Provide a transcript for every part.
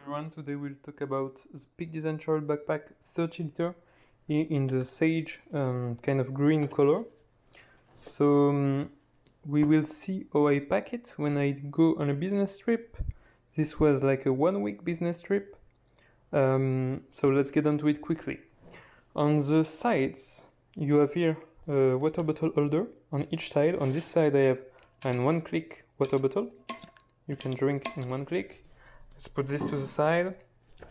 everyone, today we'll talk about the Peak Design Travel Backpack 30 liter in the sage kind of green color. So we will see how I pack it when I go on a business trip. This was like a 1 week business trip. So let's get onto it quickly. On the sides, you have here a water bottle holder on each side. On this side I have an one-click water bottle. You can drink in one click. Let's put this to the side.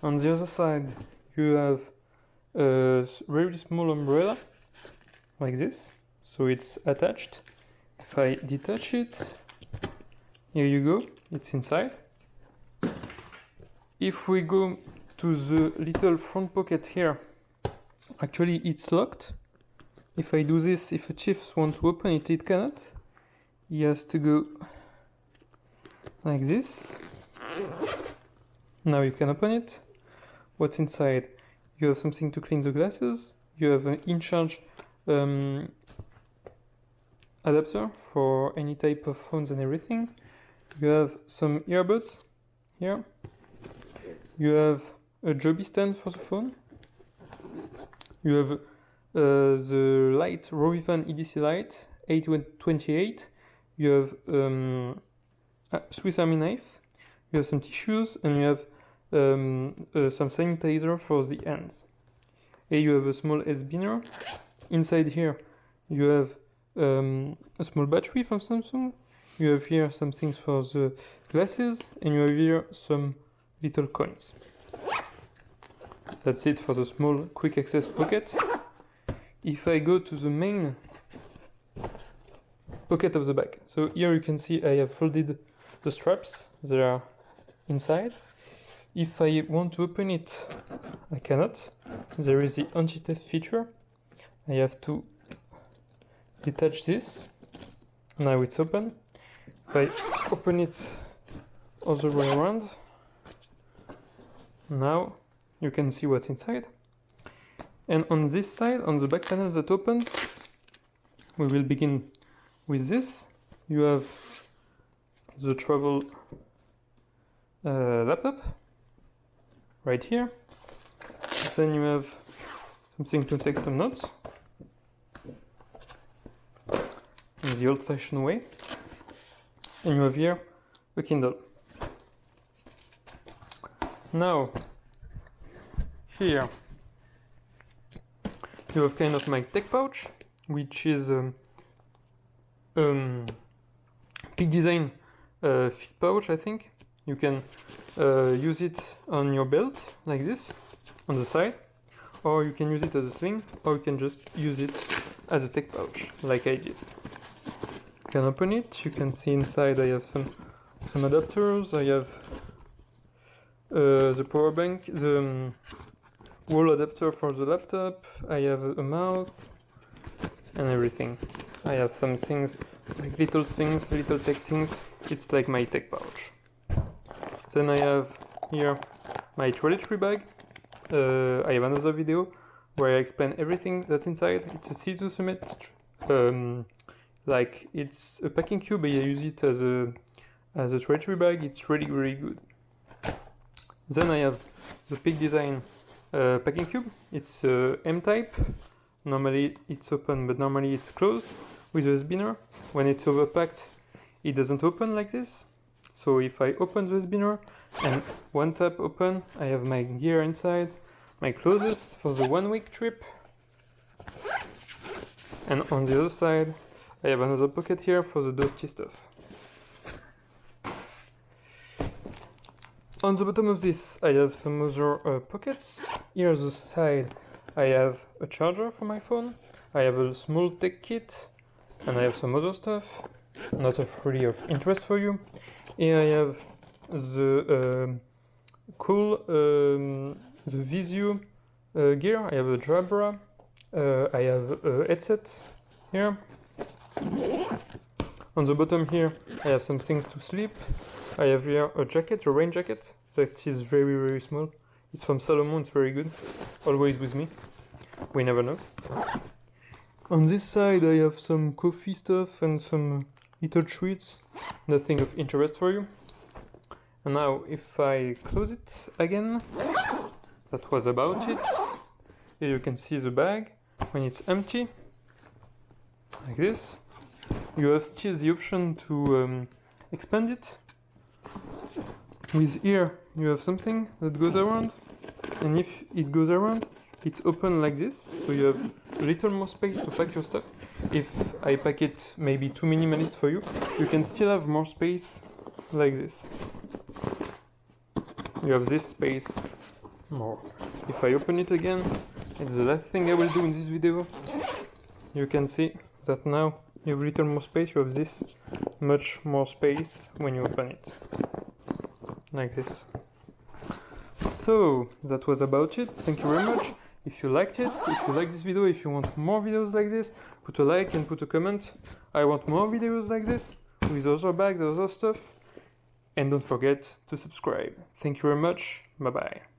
On the other side, you have a very small umbrella, like this. So it's attached. If I detach it, here you go, it's inside. If we go to the little front pocket here, actually it's locked. If I do this, if a chief wants to open it, it cannot. He has to go like this. Now you can open it. What's inside? You have something to clean the glasses. You have an in-charge adapter for any type of phones and everything. You have some earbuds here. You have a joby stand for the phone. You have the light Rovivan EDC light 828. You have a Swiss Army knife. You have some tissues, and you have some sanitizer for the hands. Here you have a small S-binner. Inside here you have a small battery from Samsung. You have here some things for the glasses, and you have here some little coins. That's it for the small quick access pocket. If I go to the main pocket of the bag, so here you can see I have folded the straps. They are inside. If I want to open it, I cannot. There is the anti-theft feature. I have to detach this. Now it's open. If I open it all the way around, now you can see what's inside. And on this side, on the back panel that opens, we will begin with this. You have the travel laptop right here. Then you have something to take some notes in the old-fashioned way, and you have here a Kindle. Now here you have kind of my tech pouch, which is Peak Design fit pouch, I think. You can use it on your belt like this on the side, or you can use it as a sling, or you can just use it as a tech pouch like I did. You can open it. You can see inside I have some adapters. I have the power bank, the wall adapter for the laptop. I have a mouse and everything. I have some things like little tech things. It's like my tech pouch. Then I have here my toiletry bag. I have another video where I explain everything that's inside. It's a C2 Summit. Like it's a packing cube, but I use it as a toiletry bag. It's really good. Then I have the Peak Design packing cube. It's M-type. Normally it's open, but normally it's closed with a spinner. When it's overpacked, it doesn't open like this. So if I open the spinner and one tap open, I have my gear inside, my clothes for the 1 week trip. And on the other side, I have another pocket here for the dusty stuff. On the bottom of this, I have some other pockets. Here on the side, I have a charger for my phone. I have a small tech kit, and I have some other stuff, not really of interest for you. Here I have the the Visio gear. I have a Jabra. I have a headset here. On the bottom here, I have some things to sleep. I have here a jacket, a rain jacket, that is very small. It's from Salomon, it's very good. Always with me. We never know. On this side, I have some coffee stuff and some little treats. Nothing of interest for you. And now if I close it again, that was about it. Here you can see the bag when it's empty, like this. You have still the option to expand it. With here you have something that goes around, and if it goes around, it's open like this, so you have a little more space to pack your stuff. If I pack it maybe too minimalist for you, you can still have more space like this. You have this space more. If I open it again, it's the last thing I will do in this video. You can see that now you have a little more space, you have this much more space when you open it. Like this. So that was about it. Thank you very much. If you liked it, if you like this video, if you want more videos like this, put a like and put a comment. I want more videos like this with other bags, other stuff. And don't forget to subscribe. Thank you very much. Bye bye.